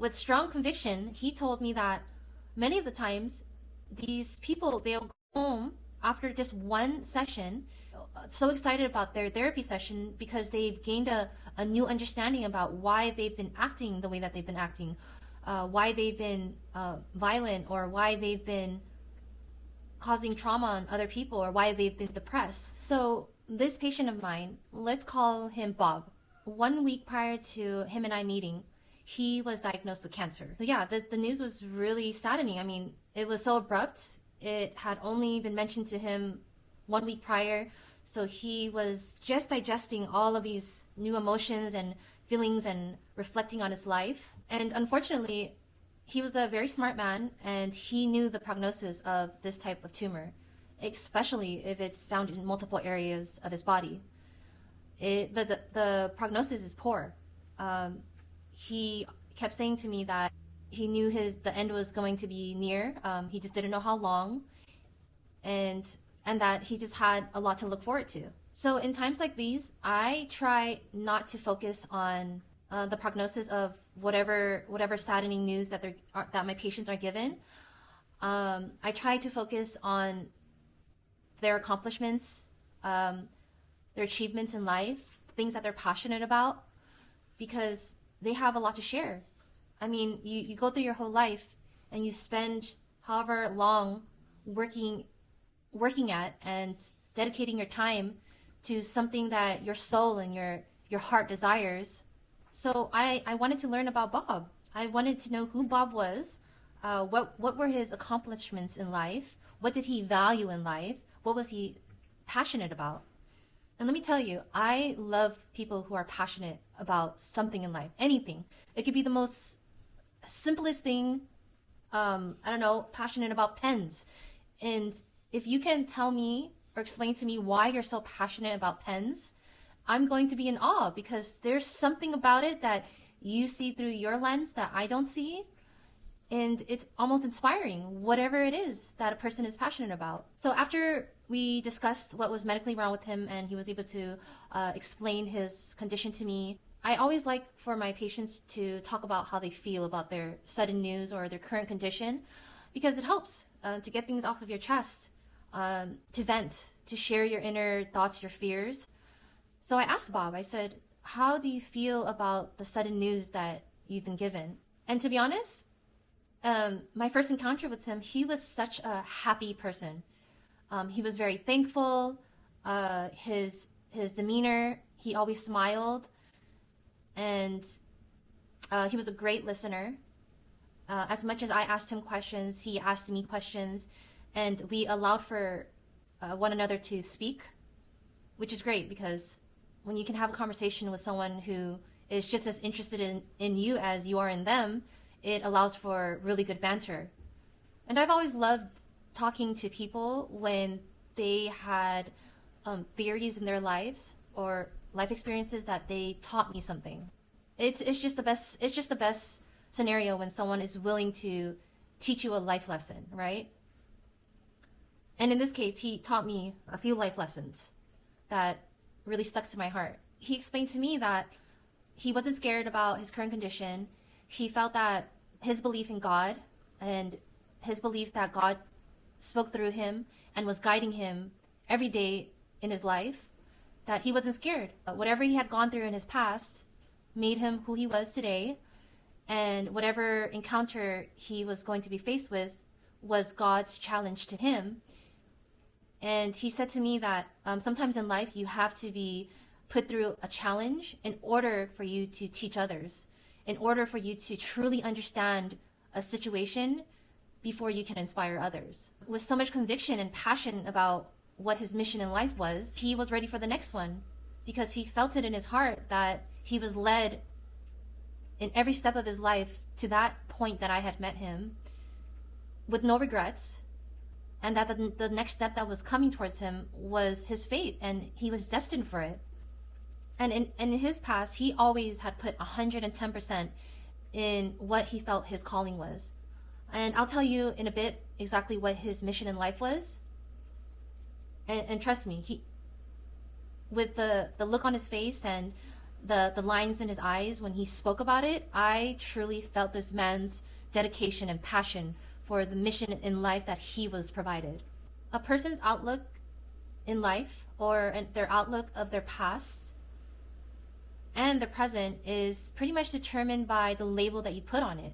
With strong conviction, he told me that many of the times these people, they'll go home after just one session so excited about their therapy session because they've gained a new understanding about why they've been acting the way that they've been acting, why they've been violent, or why they've been causing trauma on other people, or why they've been depressed. So this patient of mine, let's call him Bob. 1 week prior to him and I meeting, he was diagnosed with cancer. So yeah, the news was really saddening. I mean, it was so abrupt. It had only been mentioned to him 1 week prior. So he was just digesting all of these new emotions and feelings and reflecting on his life. And unfortunately, he was a very smart man, and he knew the prognosis of this type of tumor, especially if it's found in multiple areas of his body. The prognosis is poor. He kept saying to me that he knew the end was going to be near. He just didn't know how long, and that he just had a lot to look forward to. So in times like these, I try not to focus on the prognosis of whatever saddening news that my patients are given. I try to focus on their accomplishments, their achievements in life, things that they're passionate about, because they have a lot to share. I mean, you go through your whole life and you spend however long working at and dedicating your time to something that your soul and your heart desires. So I wanted to learn about Bob. I wanted to know who Bob was, what were his accomplishments in life, what did he value in life, what was he passionate about. And let me tell you, I love people who are passionate about something in life, anything. It could be the most simplest thing, I don't know, passionate about pens. And if you can tell me or explain to me why you're so passionate about pens, I'm going to be in awe, because there's something about it that you see through your lens that I don't see. And it's almost inspiring, whatever it is that a person is passionate about. So after we discussed what was medically wrong with him and he was able to explain his condition to me, I always like for my patients to talk about how they feel about their sudden news or their current condition, because it helps to get things off of your chest, to vent, to share your inner thoughts, your fears. So I asked Bob, I said, how do you feel about the sudden news that you've been given? And to be honest, my first encounter with him, he was such a happy person. He was very thankful. His demeanor, he always smiled, and he was a great listener. As much as I asked him questions, he asked me questions, and we allowed for one another to speak, which is great, because when you can have a conversation with someone who is just as interested in you as you are in them, it allows for really good banter. And I've always loved talking to people when they had theories in their lives or life experiences that they taught me something. It's just the best. It's just the best scenario when someone is willing to teach you a life lesson, right? And in this case, he taught me a few life lessons that really stuck to my heart. He explained to me that he wasn't scared about his current condition. He felt that his belief in God and his belief that God spoke through him and was guiding him every day in his life, that he wasn't scared. Whatever he had gone through in his past made him who he was today, and whatever encounter he was going to be faced with was God's challenge to him. And he said to me that sometimes in life you have to be put through a challenge in order for you to teach others, in order for you to truly understand a situation before you can inspire others. With so much conviction and passion about what his mission in life was, he was ready for the next one, because he felt it in his heart that he was led in every step of his life to that point that I had met him with no regrets, and that the next step that was coming towards him was his fate, and he was destined for it. And in his past, he always had put 110% in what he felt his calling was. And I'll tell you in a bit exactly what his mission in life was. And trust me, with the look on his face and the lines in his eyes when he spoke about it, I truly felt this man's dedication and passion for the mission in life that he was provided. A person's outlook in life, or their outlook of their past and the present, is pretty much determined by the label that you put on it.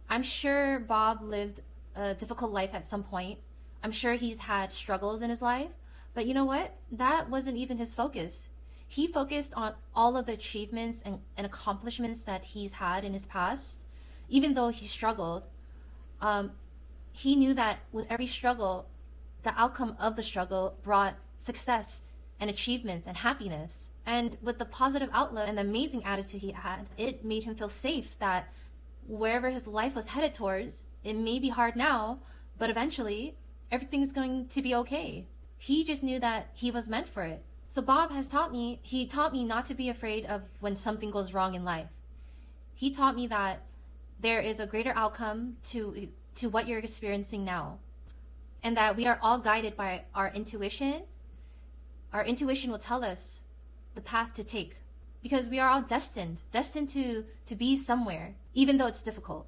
I'm sure Bob lived a difficult life at some point. I'm sure he's had struggles in his life. But you know what? That wasn't even his focus. He focused on all of the achievements and accomplishments that he's had in his past. Even though he struggled, he knew that with every struggle, the outcome of the struggle brought success and achievements and happiness. And with the positive outlook and the amazing attitude he had, it made him feel safe that wherever his life was headed towards, it may be hard now, but eventually everything's going to be okay. He just knew that he was meant for it. So Bob has taught me not to be afraid of when something goes wrong in life. He taught me that there is a greater outcome to what you're experiencing now. And that we are all guided by our intuition. Our intuition will tell us the path to take. Because we are all destined to be somewhere, even though it's difficult.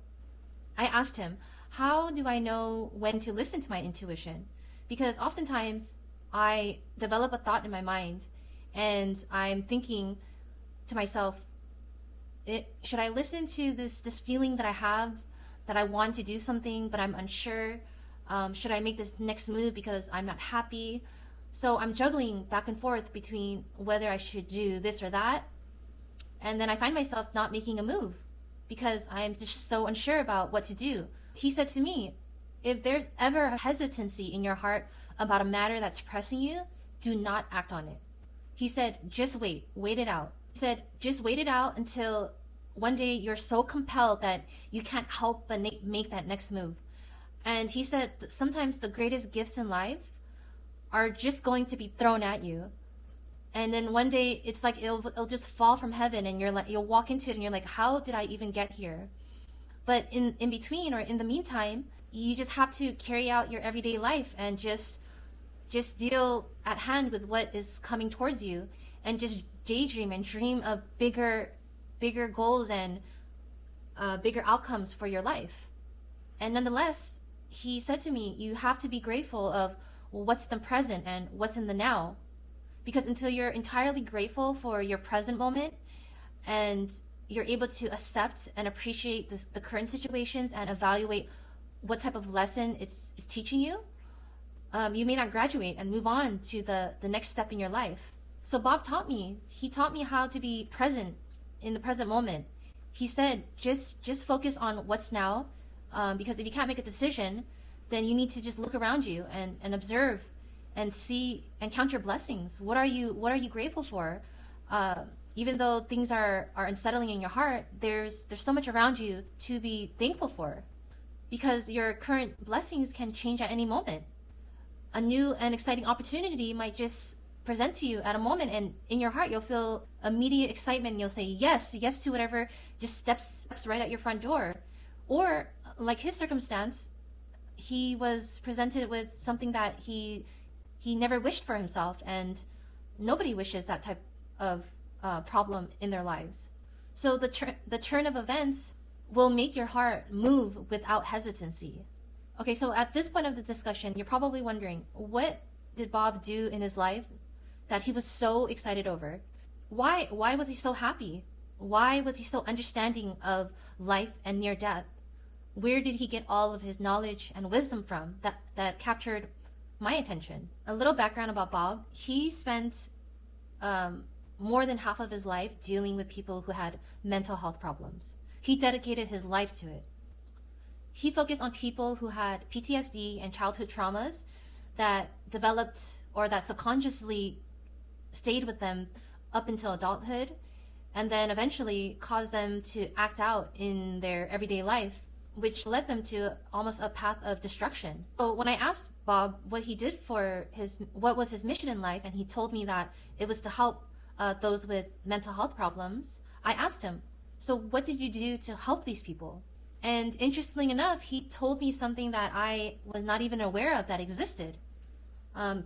I asked him, how do I know when to listen to my intuition? Because oftentimes I develop a thought in my mind and I'm thinking to myself, should I listen to this feeling that I have, that I want to do something but I'm unsure? Should I make this next move because I'm not happy? So I'm juggling back and forth between whether I should do this or that. And then I find myself not making a move because I'm just so unsure about what to do. He said to me, if there's ever a hesitancy in your heart about a matter that's pressing you, do not act on it. He said, just wait it out. He said, just wait it out until one day you're so compelled that you can't help but make that next move. And he said that sometimes the greatest gifts in life are just going to be thrown at you. And then one day it's like it'll just fall from heaven and you'll walk into it and you're like, how did I even get here? But in between, or in the meantime, you just have to carry out your everyday life and just deal at hand with what is coming towards you, and just daydream and dream of bigger goals and bigger outcomes for your life. And nonetheless, he said to me, you have to be grateful of what's in the present and what's in the now. Because until you're entirely grateful for your present moment and you're able to accept and appreciate the current situations and evaluate what type of lesson it's teaching you, you may not graduate and move on to the next step in your life. So Bob taught me how to be present in the present moment. He said, just focus on what's now, because if you can't make a decision, then you need to just look around you and observe and see and count your blessings. What are you grateful for? Even though things are unsettling in your heart, there's so much around you to be thankful for, because your current blessings can change at any moment. A new and exciting opportunity might just present to you at a moment, and in your heart you'll feel immediate excitement and you'll say yes to whatever just steps right at your front door. Or like his circumstance, he was presented with something that he never wished for himself, and nobody wishes that type of problem in their lives. So the turn of events will make your heart move without hesitancy. Okay, so at this point of the discussion, you're probably wondering, what did Bob do in his life that he was so excited over? Why was he so happy? Why was he so understanding of life and near death? Where did he get all of his knowledge and wisdom from that captured my attention? A little background about Bob. He spent more than half of his life dealing with people who had mental health problems. He dedicated his life to it. He focused on people who had PTSD and childhood traumas that developed or that subconsciously stayed with them up until adulthood, and then eventually caused them to act out in their everyday life, which led them to almost a path of destruction. So when I asked Bob what he did what was his mission in life, and he told me that it was to help those with mental health problems, I asked him, so what did you do to help these people? And interestingly enough, he told me something that I was not even aware of that existed.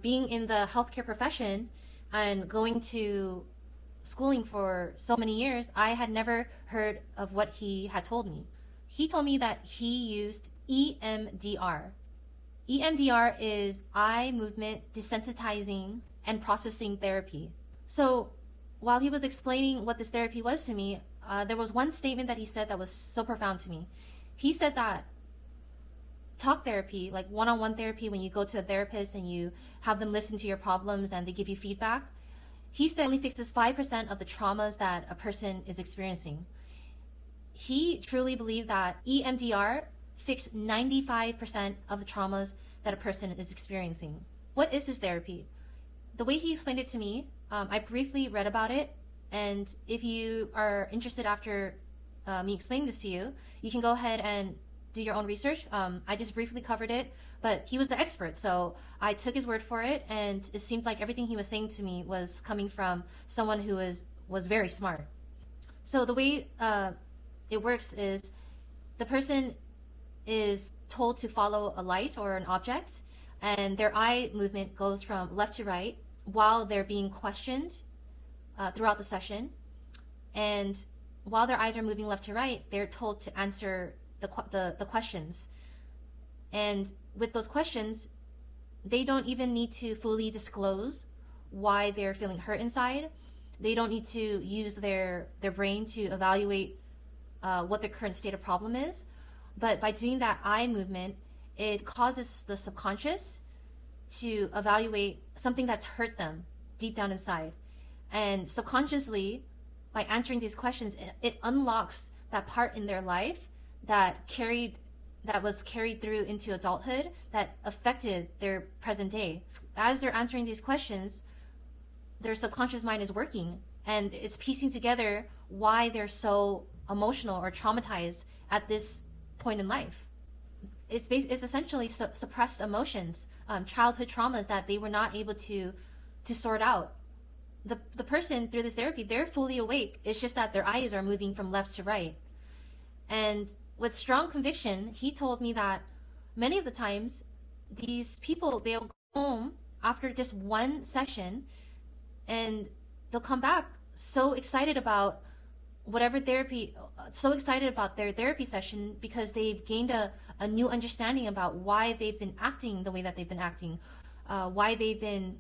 Being in the healthcare profession and going to schooling for so many years, I had never heard of what he had told me. He told me that he used EMDR. EMDR is eye movement desensitizing and processing therapy. So while he was explaining what this therapy was to me, there was one statement that he said that was so profound to me. He said that talk therapy, like one-on-one therapy, when you go to a therapist and you have them listen to your problems and they give you feedback, he said only fixes 5% of the traumas that a person is experiencing. He truly believed that EMDR fixed 95% of the traumas that a person is experiencing. What is this therapy? The way he explained it to me, I briefly read about it, and if you are interested after me explaining this to you, you can go ahead and do your own research. I just briefly covered it, but he was the expert, so I took his word for it, and it seemed like everything he was saying to me was coming from someone who was very smart. So the way it works is the person is told to follow a light or an object, and their eye movement goes from left to right while they're being questioned throughout the session. And while their eyes are moving left to right, they're told to answer the questions. And with those questions, they don't even need to fully disclose why they're feeling hurt inside. They don't need to use their brain to evaluate what their current state of problem is. But by doing that eye movement, it causes the subconscious to evaluate something that's hurt them deep down inside. And subconsciously, by answering these questions, it unlocks that part in their life that was carried through into adulthood that affected their present day. As they're answering these questions, their subconscious mind is working, and it's piecing together why they're so emotional or traumatized at this point in life. It's essentially suppressed emotions, childhood traumas that they were not able to sort out. The person through this therapy, they're fully awake. It's just that their eyes are moving from left to right. And with strong conviction, he told me that many of the times these people, they'll go home after just one session and they'll come back so excited about so excited about their therapy session because they've gained a new understanding about why they've been acting the way that they've been acting, why they've been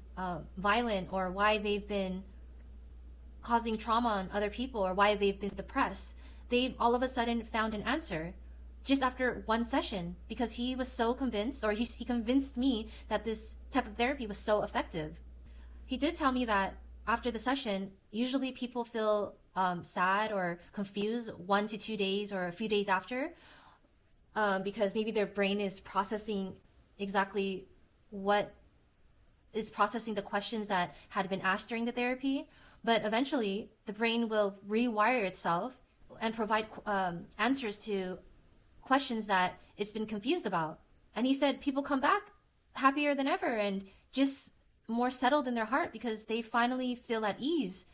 violent, or why they've been causing trauma on other people, or why they've been depressed. They've all of a sudden found an answer just after one session because he was so convinced, or he convinced me that this type of therapy was so effective. He did tell me that after the session, usually people feel sad or confused 1 to 2 days or a few days after because maybe their brain is processing exactly what is processing the questions that had been asked during the therapy. But eventually, the brain will rewire itself and provide answers to questions that it's been confused about. And he said people come back happier than ever and just more settled in their heart because they finally feel at ease.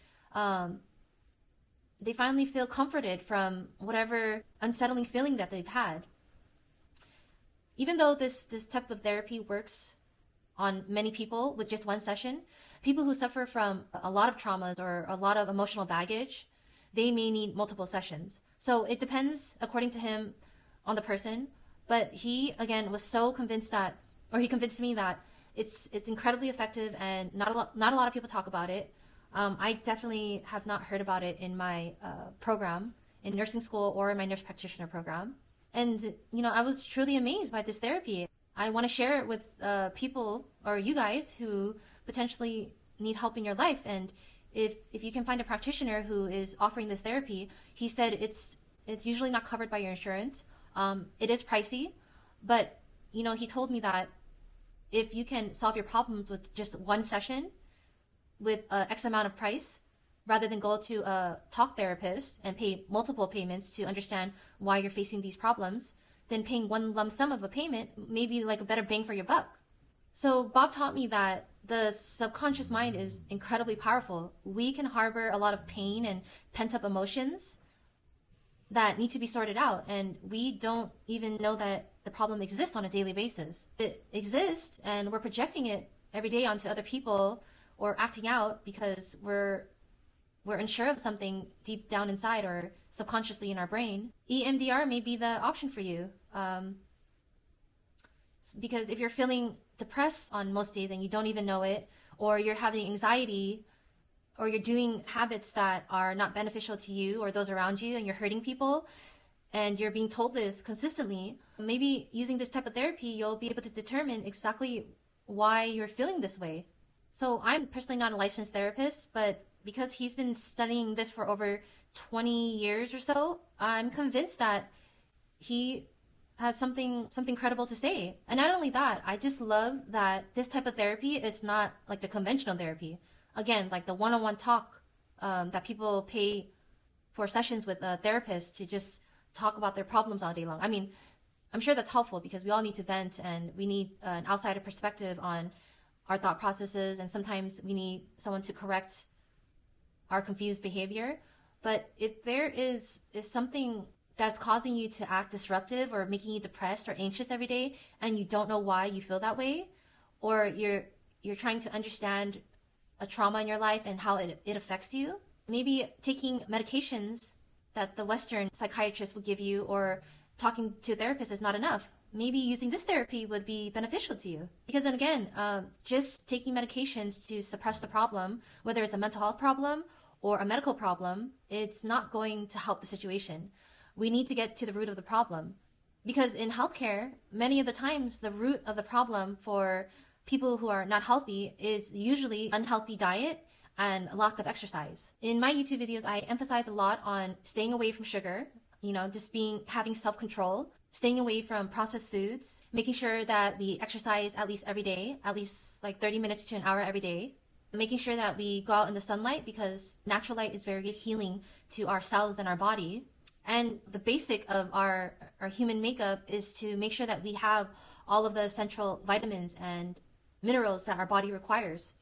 They finally feel comforted from whatever unsettling feeling that they've had. Even though this type of therapy works on many people with just one session, people who suffer from a lot of traumas or a lot of emotional baggage, they may need multiple sessions. So it depends, according to him, on the person. But he, again, was so convinced he convinced me that it's incredibly effective, and not a lot of people talk about it. I definitely have not heard about it in my program in nursing school or in my nurse practitioner program. And, I was truly amazed by this therapy. I want to share it with people or you guys who potentially need help in your life. And if you can find a practitioner who is offering this therapy, he said it's usually not covered by your insurance. It is pricey, but, he told me that if you can solve your problems with just one session with X amount of price, rather than go to a talk therapist and pay multiple payments to understand why you're facing these problems, then paying one lump sum of a payment may be like a better bang for your buck. So Bob taught me that the subconscious mind is incredibly powerful. We can harbor a lot of pain and pent-up emotions that need to be sorted out, and we don't even know that the problem exists on a daily basis. It exists, and we're projecting it every day onto other people or acting out because we're we're unsure of something deep down inside or subconsciously in our brain, EMDR may be the option for you. Because if you're feeling depressed on most days and you don't even know it, or you're having anxiety, or you're doing habits that are not beneficial to you or those around you, and you're hurting people, and you're being told this consistently, maybe using this type of therapy, you'll be able to determine exactly why you're feeling this way. So I'm personally not a licensed therapist, but because he's been studying this for over 20 years or so, I'm convinced that he has something credible to say. And not only that, I just love that this type of therapy is not like the conventional therapy. Again, like the one-on-one talk that people pay for sessions with a therapist to just talk about their problems all day long. I mean, I'm sure that's helpful because we all need to vent and we need an outsider perspective on our thought processes, and sometimes we need someone to correct our confused behavior. But if there is something that's causing you to act disruptive or making you depressed or anxious every day and you don't know why you feel that way, or you're trying to understand a trauma in your life and how it affects you, maybe taking medications that the Western psychiatrist would give you or talking to a therapist is not enough. Maybe using this therapy would be beneficial to you. Because then again, just taking medications to suppress the problem, whether it's a mental health problem or a medical problem, it's not going to help the situation. We need to get to the root of the problem. Because in healthcare, many of the times, the root of the problem for people who are not healthy is usually unhealthy diet and lack of exercise. In my YouTube videos, I emphasize a lot on staying away from sugar, just having self-control, staying away from processed foods, making sure that we exercise at least every day, at least like 30 minutes to an hour every day, making sure that we go out in the sunlight because natural light is very healing to our cells and our body. And the basic of our human makeup is to make sure that we have all of the essential vitamins and minerals that our body requires.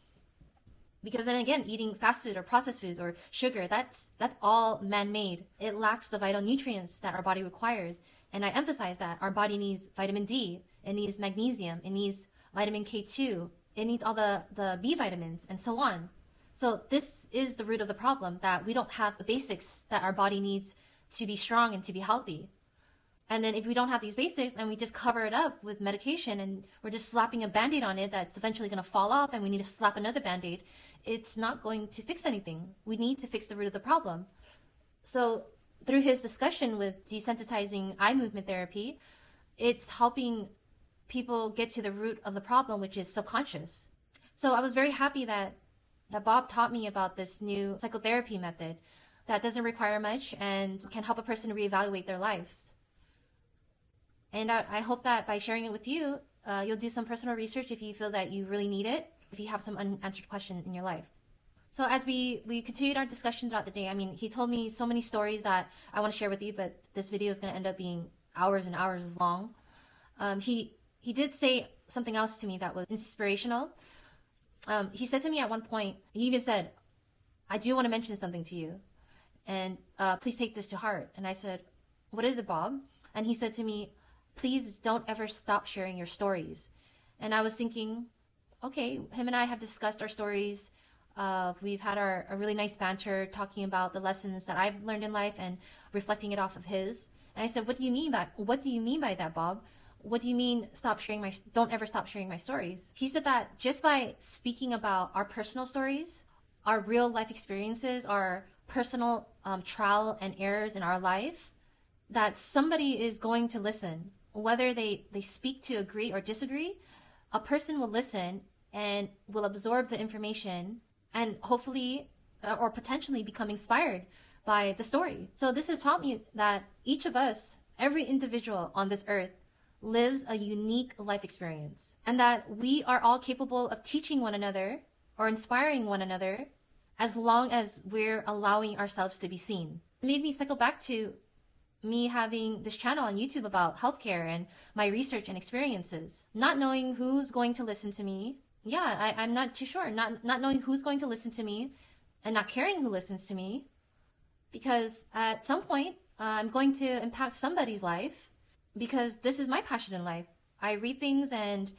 Because then again, eating fast food or processed foods or sugar, that's all man-made. It lacks the vital nutrients that our body requires. And I emphasize that our body needs vitamin D, it needs magnesium, it needs vitamin K2, it needs all the B vitamins and so on. So this is the root of the problem, that we don't have the basics that our body needs to be strong and to be healthy. And then if we don't have these basics and we just cover it up with medication and we're just slapping a band-aid on it that's eventually going to fall off and we need to slap another band-aid, it's not going to fix anything. We need to fix the root of the problem. So through his discussion with desensitizing eye movement therapy, it's helping people get to the root of the problem, which is subconscious. So I was very happy that Bob taught me about this new psychotherapy method that doesn't require much and can help a person reevaluate their lives. And I hope that by sharing it with you, you'll do some personal research if you feel that you really need it, if you have some unanswered questions in your life. So as we continued our discussion throughout the day, I mean, he told me so many stories that I want to share with you, but this video is going to end up being hours and hours long. He did say something else to me that was inspirational. He said to me at one point, he even said, "I do want to mention something to you, and please take this to heart." And I said, "What is it, Bob?" And he said to me, "Please don't ever stop sharing your stories." And I was thinking, okay, him and I have discussed our stories. We've had our really nice banter talking about the lessons that I've learned in life and reflecting it off of his. And I said, what do you mean by that, Bob? What do you mean don't ever stop sharing my stories? He said that just by speaking about our personal stories, our real life experiences, our personal trial and errors in our life, that somebody is going to listen. Whether they speak to agree or disagree, a person will listen and will absorb the information and hopefully or potentially become inspired by the story. So this has taught me that each of us, every individual on this earth, lives a unique life experience, and that we are all capable of teaching one another or inspiring one another as long as we're allowing ourselves to be seen. It made me cycle back to me having this channel on YouTube about healthcare and my research and experiences, not knowing who's going to listen to me. Yeah, I'm not too sure, not knowing who's going to listen to me and not caring who listens to me, because at some point I'm going to impact somebody's life, because this is my passion in life. I read things and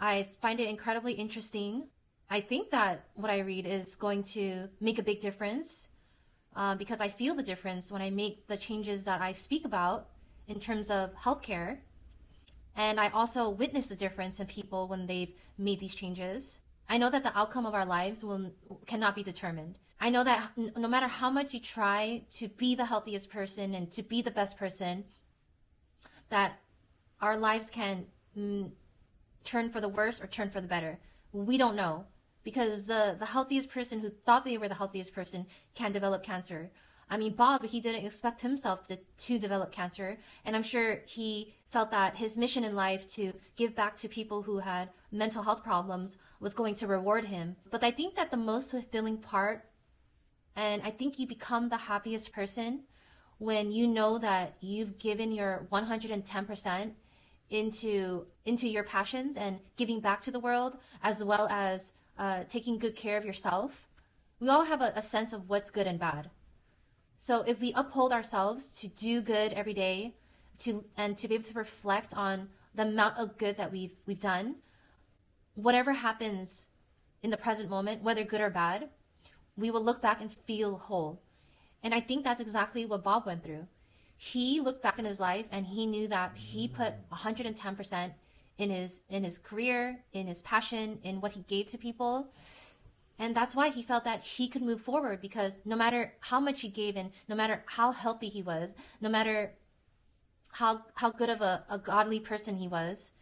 I find it incredibly interesting. I think that what I read is going to make a big difference because I feel the difference when I make the changes that I speak about in terms of healthcare. And I also witness the difference in people when they've made these changes. I know that the outcome of our lives cannot be determined. I know that no matter how much you try to be the healthiest person and to be the best person, that our lives can turn for the worse or turn for the better. We don't know, because the healthiest person who thought they were the healthiest person can develop cancer. I mean, Bob, he didn't expect himself to develop cancer, and I'm sure he felt that his mission in life to give back to people who had mental health problems was going to reward him. But I think that the most fulfilling part, and I think you become the happiest person when you know that you've given your 110% into your passions and giving back to the world, as well as taking good care of yourself. We all have a sense of what's good and bad. So if we uphold ourselves to do good every day, to be able to reflect on the amount of good that we've done, whatever happens in the present moment, whether good or bad, we will look back and feel whole. And I think that's exactly what Bob went through. He looked back in his life and he knew that he put 110% in his career, in his passion, in what he gave to people. And that's why he felt that he could move forward, because no matter how much he gave and no matter how healthy he was, no matter how good of a godly person he was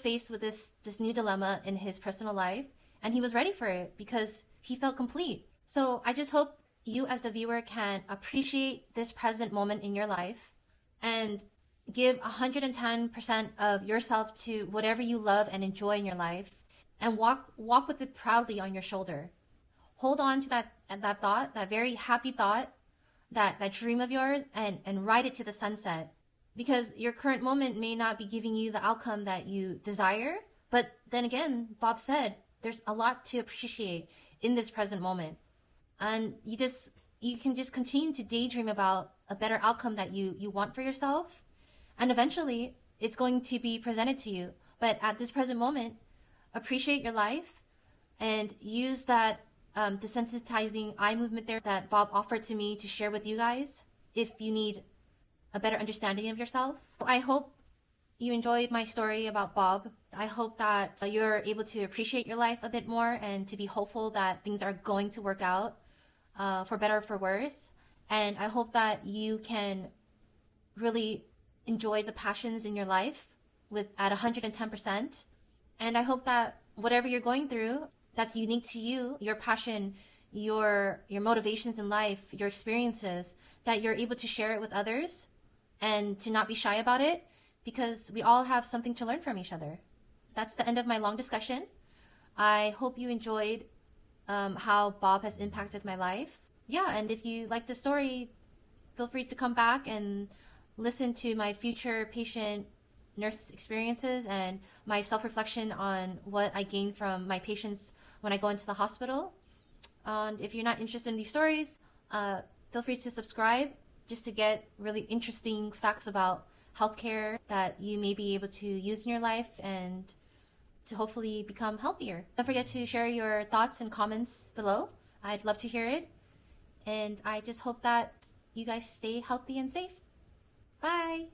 faced with this new dilemma in his personal life, and he was ready for it because he felt complete. So I just hope you as the viewer can appreciate this present moment in your life and give 110% of yourself to whatever you love and enjoy in your life, and walk with it proudly on your shoulder. Hold on to that thought, that very happy thought, that dream of yours, and ride it to the sunset. Because your current moment may not be giving you the outcome that you desire, but then again, Bob said, there's a lot to appreciate in this present moment. And you can just continue to daydream about a better outcome that you want for yourself. And eventually, it's going to be presented to you. But at this present moment, appreciate your life and use that desensitizing eye movement there that Bob offered to me to share with you guys if you need a better understanding of yourself. I hope you enjoyed my story about Bob. I hope that you're able to appreciate your life a bit more and to be hopeful that things are going to work out for better or for worse. And I hope that you can really enjoy the passions in your life at 110%. And I hope that whatever you're going through that's unique to you, your passion, your motivations in life, your experiences, that you're able to share it with others and to not be shy about it, because we all have something to learn from each other. That's the end of my long discussion. I hope you enjoyed how Bob has impacted my life. Yeah, and if you like the story, feel free to come back and listen to my future patient nurse experiences and my self-reflection on what I gain from my patients when I go into the hospital. And if you're not interested in these stories, feel free to subscribe just to get really interesting facts about healthcare that you may be able to use in your life and to hopefully become healthier. Don't forget to share your thoughts and comments below. I'd love to hear it. And I just hope that you guys stay healthy and safe. Bye!